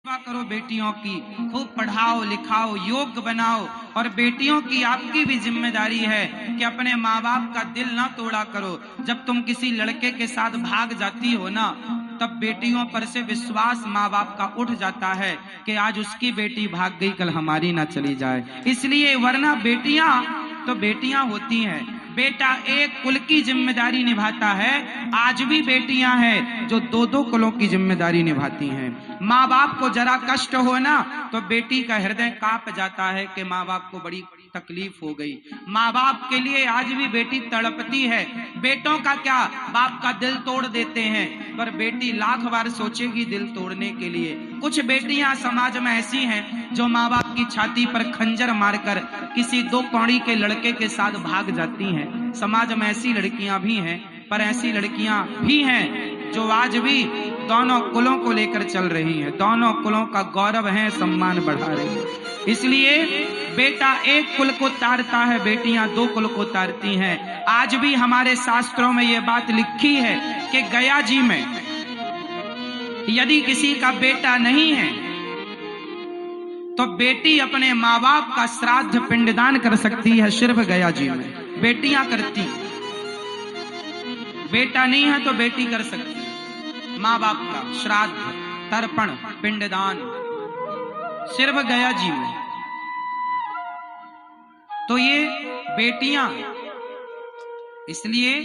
सेवा करो बेटियों की, खूब पढ़ाओ लिखाओ, योग्य बनाओ। और बेटियों की आपकी भी जिम्मेदारी है कि अपने माँ बाप का दिल ना तोड़ा करो। जब तुम किसी लड़के के साथ भाग जाती हो ना, तब बेटियों पर से विश्वास माँ बाप का उठ जाता है कि आज उसकी बेटी भाग गई, कल हमारी ना चली जाए। इसलिए वरना बेटियां तो बेटियां होती हैं। बेटा एक कुल की जिम्मेदारी निभाता है, आज भी बेटियां हैं जो दो दो कुलों की जिम्मेदारी निभाती हैं। माँ बाप को जरा कष्ट हो ना तो बेटी का हृदय कांप जाता है कि माँ बाप को बड़ी तकलीफ हो गई। माँ बाप के लिए आज भी बेटी तड़पती है। बेटों का क्या, बाप का दिल तोड़ देते हैं, पर बेटी लाख बार सोचेगी दिल तोड़ने के लिए। कुछ बेटियां समाज में ऐसी हैं जो माँ बाप की छाती पर खंजर मारकर किसी दो कौड़ी के लड़के के साथ भाग जाती हैं। समाज में ऐसी लड़कियां भी हैं, पर ऐसी लड़कियां भी हैं जो आज भी दोनों कुलों को लेकर चल रही हैं, दोनों कुलों का गौरव है, सम्मान बढ़ा रही है। इसलिए बेटा एक कुल को तारता है, बेटियां दो कुल को तारती हैं। आज भी हमारे शास्त्रों में यह बात लिखी है कि गया जी में यदि किसी का बेटा नहीं है तो बेटी अपने माँ बाप का श्राद्ध पिंडदान कर सकती है। सिर्फ गया जी में बेटियां करती, बेटा नहीं है तो बेटी कर सकती है माँ बाप का श्राद्ध, तर्पण, पिंडदान, सिर्फ गया जी में। तो ये बेटियां, इसलिए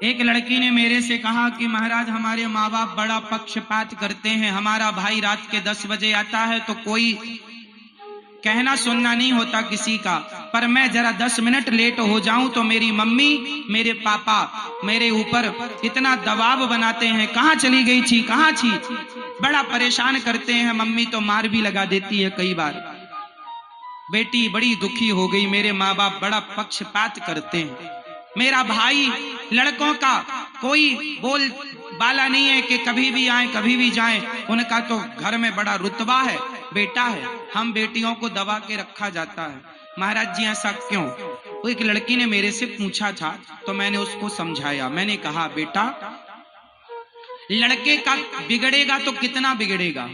एक लड़की ने मेरे से कहा कि महाराज हमारे माँ बाप बड़ा पक्षपात करते हैं, हमारा भाई रात के 10 बजे आता है तो कोई कहना सुनना नहीं होता किसी का, पर मैं जरा 10 मिनट लेट हो जाऊं तो मेरी मम्मी मेरे पापा मेरे ऊपर इतना दबाव बनाते हैं, कहाँ चली गई थी, कहाँ थी, बड़ा परेशान करते हैं। मम्मी तो मार भी लगा देती है कई बार। बेटी बड़ी दुखी हो गई, मेरे माँ बाप बड़ा पक्षपात करते हैं। मेरा भाई लड़कों का कोई बोल बाला नहीं है कि कभी भी आए कभी भी जाएं, उनका तो घर में बड़ा रुतबा है, बेटा है, हम बेटियों को दबा के रखा जाता है। महाराज जी ऐसा क्यों? वो एक लड़की ने मेरे से पूछा था तो मैंने उसको समझाया। मैंने कहा बेटा लड़के का बिगड़ेगा तो कितना बिगड़ेगा।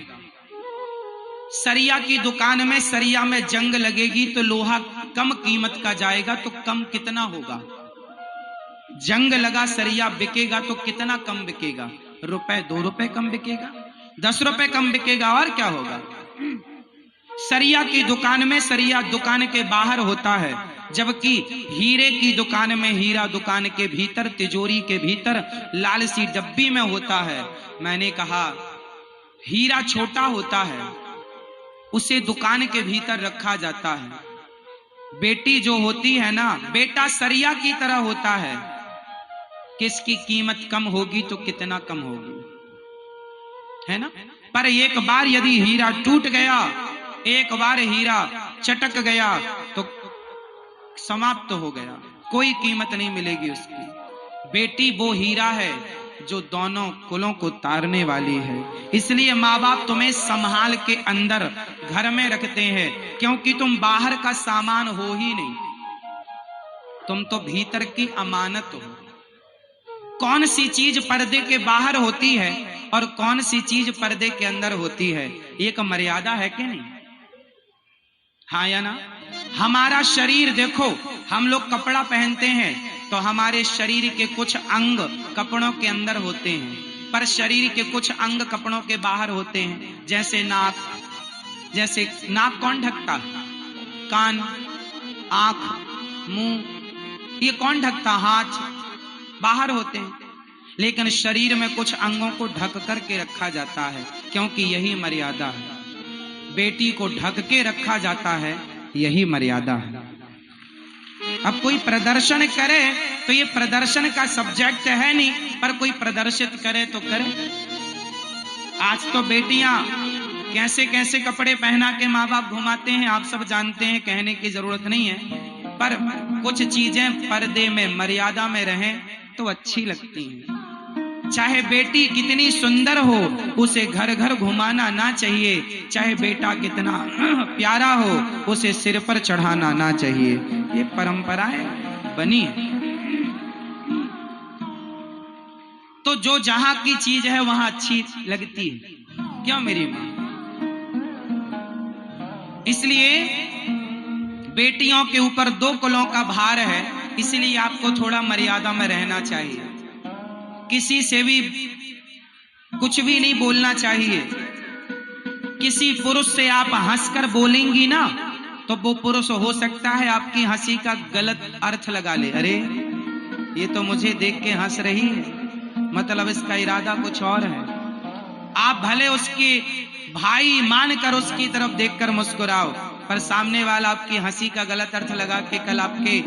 सरिया की दुकान में सरिया में जंग लगेगी तो लोहा कम कीमत का जाएगा तो कम कितना होगा। जंग लगा सरिया बिकेगा तो कितना कम बिकेगा, रुपए 2 रुपए कम बिकेगा, 10 रुपए कम बिकेगा, और क्या होगा। सरिया की दुकान में सरिया दुकान के बाहर होता है, जबकि हीरे की दुकान में हीरा दुकान के भीतर, तिजोरी के भीतर लाल सी डब्बी में होता है। मैंने कहा हीरा छोटा होता है, उसे दुकान के भीतर रखा जाता है। बेटी जो होती है ना, बेटा सरिया की तरह होता है, किसकी कीमत कम होगी तो कितना कम होगी, है ना। पर एक बार यदि हीरा टूट गया, एक बार हीरा चटक गया तो समाप्त हो गया, कोई कीमत नहीं मिलेगी उसकी। बेटी वो हीरा है जो दोनों कुलों को तारने वाली है। इसलिए माँ बाप तुम्हें संभाल के अंदर घर में रखते हैं, क्योंकि तुम बाहर का सामान हो ही नहीं, तुम तो भीतर की अमानत हो। कौन सी चीज पर्दे के बाहर होती है और कौन सी चीज पर्दे के अंदर होती है, एक मर्यादा है कि नहीं, हाँ या ना। हमारा शरीर देखो, हम लोग कपड़ा पहनते हैं तो हमारे शरीर के कुछ अंग कपड़ों के अंदर होते हैं, पर शरीर के कुछ अंग कपड़ों के बाहर होते हैं। जैसे नाक, जैसे नाक कौन ढकता, कान, आंख, मुंह, ये कौन ढकता, हाथ बाहर होते हैं। लेकिन शरीर में कुछ अंगों को ढक करके रखा जाता है, क्योंकि यही मर्यादा है। बेटी को ढक के रखा जाता है, यही मर्यादा है। अब कोई प्रदर्शन करे तो ये प्रदर्शन का सब्जेक्ट है नहीं, पर कोई प्रदर्शित करे तो करे। आज तो बेटियां कैसे कैसे कपड़े पहना के माँ बाप घुमाते हैं, आप सब जानते हैं, कहने की जरूरत नहीं है। पर कुछ चीजें पर्दे में मर्यादा में रहें तो अच्छी लगती हैं। चाहे बेटी कितनी सुंदर हो, उसे घर घर घुमाना ना चाहिए। चाहे बेटा कितना प्यारा हो, उसे सिर पर चढ़ाना ना चाहिए। ये परंपराएं बनी है। तो जो जहां की चीज है वहां अच्छी लगती है, क्यों मेरी मां? इसलिए बेटियों के ऊपर 2 कुलों का भार है, इसलिए आपको थोड़ा मर्यादा में रहना चाहिए। किसी से भी कुछ भी नहीं बोलना चाहिए। किसी पुरुष से आप हंसकर बोलेंगी ना, तो वो पुरुष हो सकता है आपकी हंसी का गलत अर्थ लगा ले। अरे ये तो मुझे देख के हंस रही है, मतलब इसका इरादा कुछ और है। आप भले उसके भाई मानकर उसकी तरफ देखकर मुस्कुराओ, पर सामने वाला आपकी हंसी का गलत अर्थ लगा के कल आपके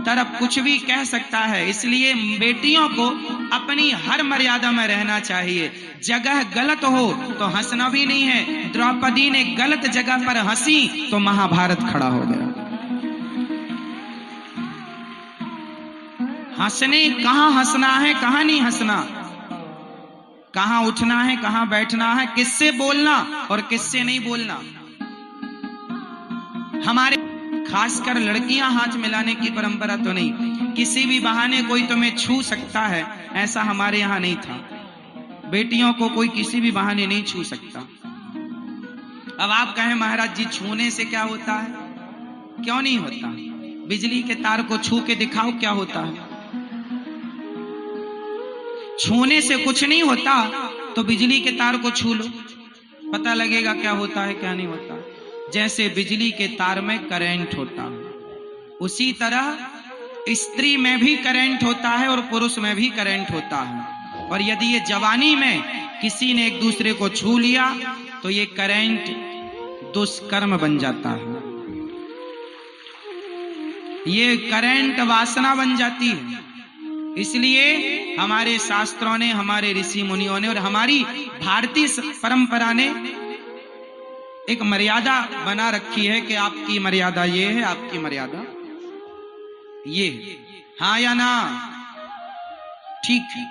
तरफ कुछ भी कह सकता है। इसलिए बेटियों को अपनी हर मर्यादा में रहना चाहिए। जगह गलत हो तो हंसना भी नहीं है। द्रौपदी ने गलत जगह पर हंसी तो महाभारत खड़ा हो गया। हंसने कहां हंसना है, कहां नहीं हंसना, कहां उठना है, कहां बैठना है, किससे बोलना और किससे नहीं बोलना। हमारे खासकर लड़कियां हाथ मिलाने की परंपरा तो नहीं, किसी भी बहाने कोई तुम्हें छू सकता है, ऐसा हमारे यहां नहीं था। बेटियों को कोई किसी भी बहाने नहीं छू सकता। अब आप कहें महाराज जी छूने से क्या होता है? क्यों नहीं होता? बिजली के तार को छू के दिखाओ क्या होता है। छूने से कुछ नहीं होता, तो बिजली के तार को छू लो, पता लगेगा क्या होता है क्या नहीं होता। जैसे बिजली के तार में करंट होता है, उसी तरह स्त्री में भी करंट होता है और पुरुष में भी करंट होता है। और यदि ये जवानी में किसी ने एक दूसरे को छू लिया तो ये करंट दुष्कर्म बन जाता है, ये करंट वासना बन जाती है। इसलिए हमारे शास्त्रों ने, हमारे ऋषि मुनियों ने और हमारी भारतीय परंपरा ने एक मर्यादा बना रखी है कि आपकी मर्यादा ये है, आपकी मर्यादा ये है। हाँ या ना? ठीक है।